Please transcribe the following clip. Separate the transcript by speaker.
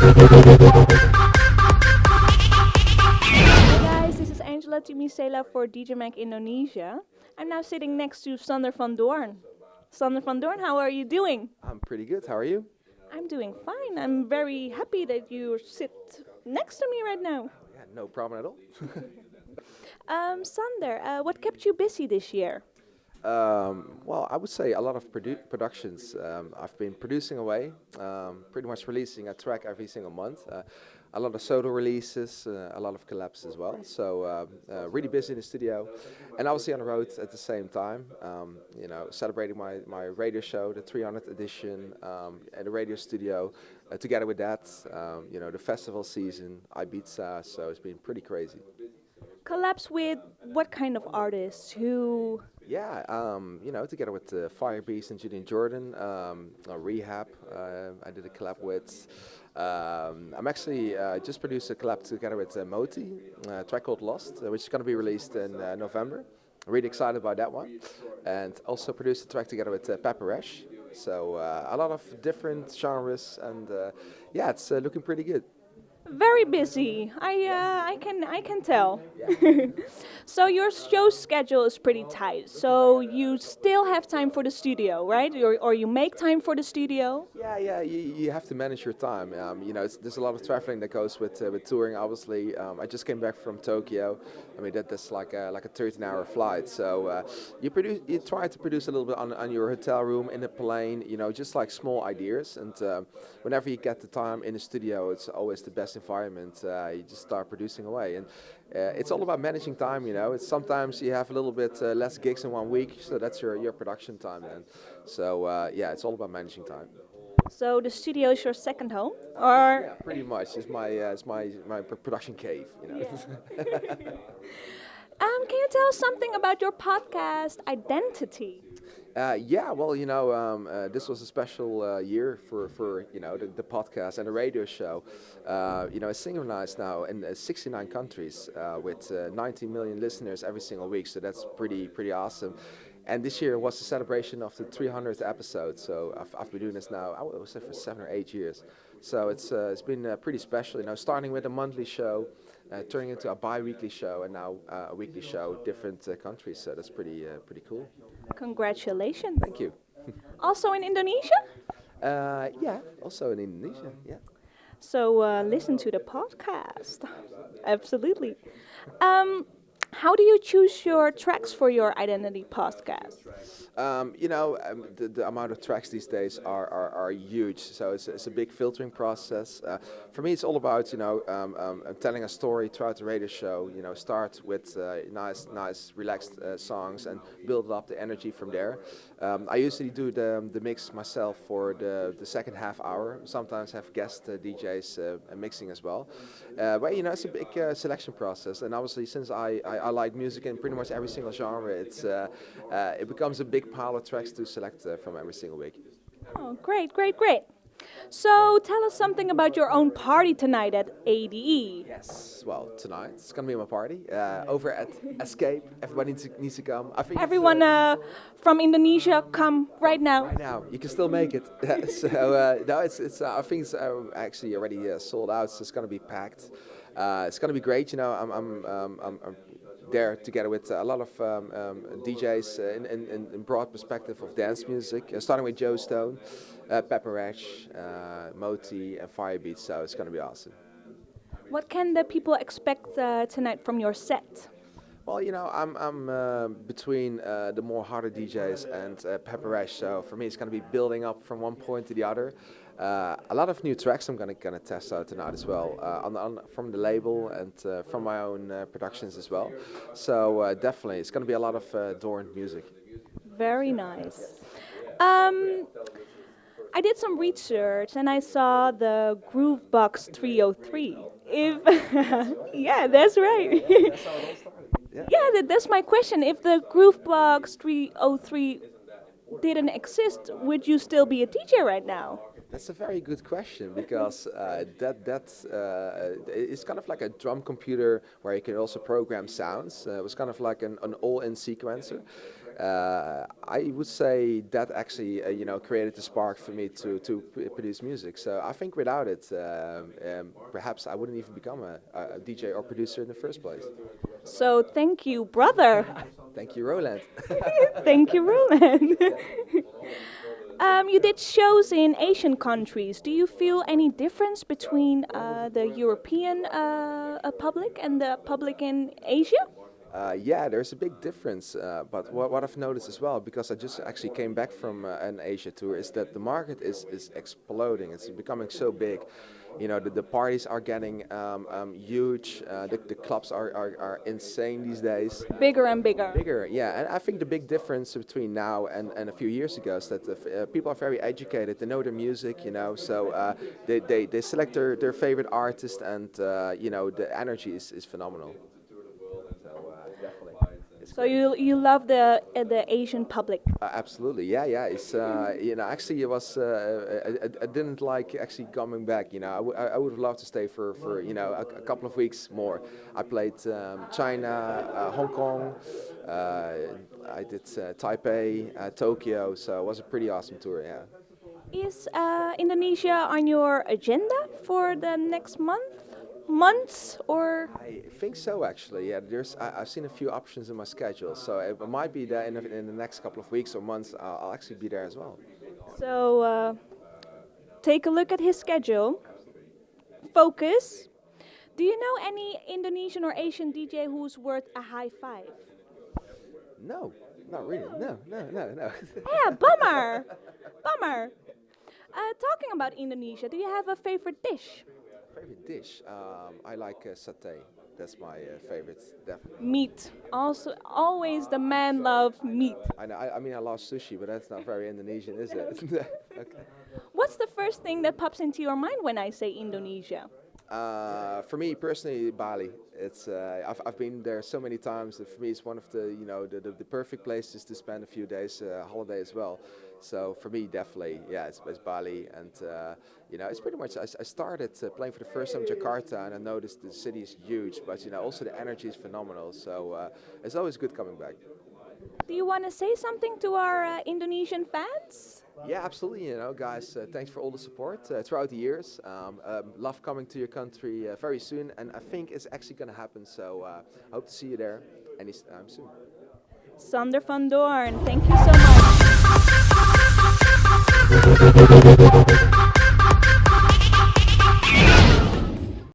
Speaker 1: Hi guys, this is Angela Timisela for DJ Mag Indonesia. I'm now sitting next to Sander van Doorn. Sander van Doorn, how are you doing?
Speaker 2: I'm pretty good. How are you?
Speaker 1: I'm doing fine. I'm very happy that you sit next to me right now.
Speaker 2: Yeah, no problem at all.
Speaker 1: Sander, what kept you busy this year?
Speaker 2: Well, I would say a lot of productions. I've been producing away, pretty much releasing a track every single month. A lot of solo releases, a lot of collabs as well. So really busy in the studio, and obviously on the road at the same time. Celebrating my radio show, the 300th edition, at the radio studio. Together with that, the festival season, Ibiza. So it's been pretty crazy.
Speaker 1: Collabs with what kind of artists? Who?
Speaker 2: Yeah, together with Firebeast and Julian Jordan, Rehab, I did a collab with. I'm actually just produced a collab together with Moti, a track called Lost, which is going to be released in November. Really excited about that one. And also produced a track together with Paparesh. So a lot of different genres, and yeah, it's looking pretty good.
Speaker 1: Very busy. I can tell. So your show schedule is pretty tight. So you still have time for the studio, right? Or you make time for the studio.
Speaker 2: Yeah. You have to manage your time. There's a lot of traveling that goes with touring. Obviously, I just came back from Tokyo. I mean, that's like a 13-hour flight. So you try to produce a little bit on your hotel room in the plane. Just like small ideas. And whenever you get the time in the studio, it's always the best environment. You just start producing away, and it's all about managing time. It's sometimes you have a little bit less gigs in 1 week, so that's your production time then. So yeah, it's all about managing time.
Speaker 1: So the studio is your second home, or?
Speaker 2: Yeah, pretty much. It's my production cave.
Speaker 1: Can you tell us something about your podcast identity?
Speaker 2: Yeah, well, this was a special year for the podcast and the radio show. It's synchronized now in 69 countries with 19 million listeners every single week. So that's pretty awesome. And this year was the celebration of the 300th episode. So I've been doing this now, I would say, for 7 or 8 years. So it's been pretty special. Starting with a monthly show, turning into a bi-weekly show, and now a weekly show, different countries. So that's pretty cool.
Speaker 1: Congratulations.
Speaker 2: Thank you.
Speaker 1: Also in Indonesia?
Speaker 2: Yeah, also in Indonesia. Yeah.
Speaker 1: So listen to the podcast. Absolutely. How do you choose your tracks for your identity podcast?
Speaker 2: The amount of tracks these days are huge. So it's a big filtering process. For me, it's all about telling a story throughout the radio show. Start with nice relaxed songs and build up the energy from there. I usually do the mix myself for the second half hour. Sometimes have guest DJs mixing as well. But it's a big selection process. And obviously, since I like music in pretty much every single genre, it becomes a big pile of tracks to select from every single week.
Speaker 1: Oh, great. So tell us something about your own party tonight at ADE.
Speaker 2: Yes, well, tonight it's gonna be my party over at Escape. Everybody needs to come. I think
Speaker 1: Everyone from Indonesia, come right now.
Speaker 2: right now you can still make it. So no, it's I think it's actually already sold out. So it's gonna be packed. It's gonna be great. I'm there together with a lot of DJs in broad perspective of dance music, starting with Joe Stone, Paparesh, Moti, and Firebeat. So it's going to be awesome.
Speaker 1: What can the people expect tonight from your set?
Speaker 2: Well, I'm between the more harder DJs and Paparesh. So for me, it's going to be building up from one point to the other. A lot of new tracks I'm gonna test out tonight as well, from the label and from my own productions as well. So definitely, it's gonna be a lot of Doorn music.
Speaker 1: Very nice. I did some research and I saw the Groovebox 303. If yeah, that's right. Yeah, that's my question. If the Groovebox 303 didn't exist, would you still be a DJ right now?
Speaker 2: That's a very good question because it's kind of like a drum computer where you can also program sounds. It was kind of like an all-in sequencer. I would say that actually, created the spark for me to produce music. So I think without it, perhaps I wouldn't even become a DJ or producer in the first place.
Speaker 1: So thank you, brother.
Speaker 2: Thank you, Roland.
Speaker 1: Thank you, Roland. You did shows in Asian countries. Do you feel any difference between the European public and the public in Asia?
Speaker 2: Yeah, there's a big difference. But what I've noticed as well, because I just actually came back from an Asia tour, is that the market is exploding. It's becoming so big. The parties are getting huge. The clubs are insane these days.
Speaker 1: Bigger and bigger.
Speaker 2: Bigger, yeah. And I think the big difference between now and a few years ago is that people are very educated. They know their music, so they select their favorite artist, and the energy is phenomenal. Definitely.
Speaker 1: So you love the Asian public.
Speaker 2: Absolutely, yeah. It's actually it was I didn't like actually coming back. I would have loved to stay for a couple of weeks more. I played China, Hong Kong. I did Taipei, Tokyo. So it was a pretty awesome tour. Yeah.
Speaker 1: Is Indonesia on your agenda for the next months or?
Speaker 2: I think so, actually. Yeah, I've seen a few options in my schedule, so it might be there in the next couple of weeks or months. I'll actually be there as well.
Speaker 1: So take a look at his schedule. Focus. Do you know any Indonesian or Asian DJ who's worth a high five?
Speaker 2: No, not really. No.
Speaker 1: Yeah, bummer. Bummer. Talking about Indonesia, do you have a favorite dish?
Speaker 2: Favorite dish? I like satay. That's my favorite, definitely.
Speaker 1: Meat. Also, always the man loves meat.
Speaker 2: I mean, I love sushi, but that's not very Indonesian, is it? Okay.
Speaker 1: What's the first thing that pops into your mind when I say Indonesia?
Speaker 2: For me personally, Bali. It's I've been there so many times. For me, it's one of the perfect places to spend a few days holiday as well. So for me, definitely, yeah, it's Bali, and it's pretty much. I started playing for the first time in Jakarta, and I noticed the city is huge, but also the energy is phenomenal. So it's always good coming back.
Speaker 1: Do you want to say something to our Indonesian fans?
Speaker 2: Yeah, absolutely. Guys, thanks for all the support throughout the years. Love coming to your country very soon, and I think it's actually going to happen. So hope to see you there anytime soon.
Speaker 1: Sander van Doorn, thank you so much.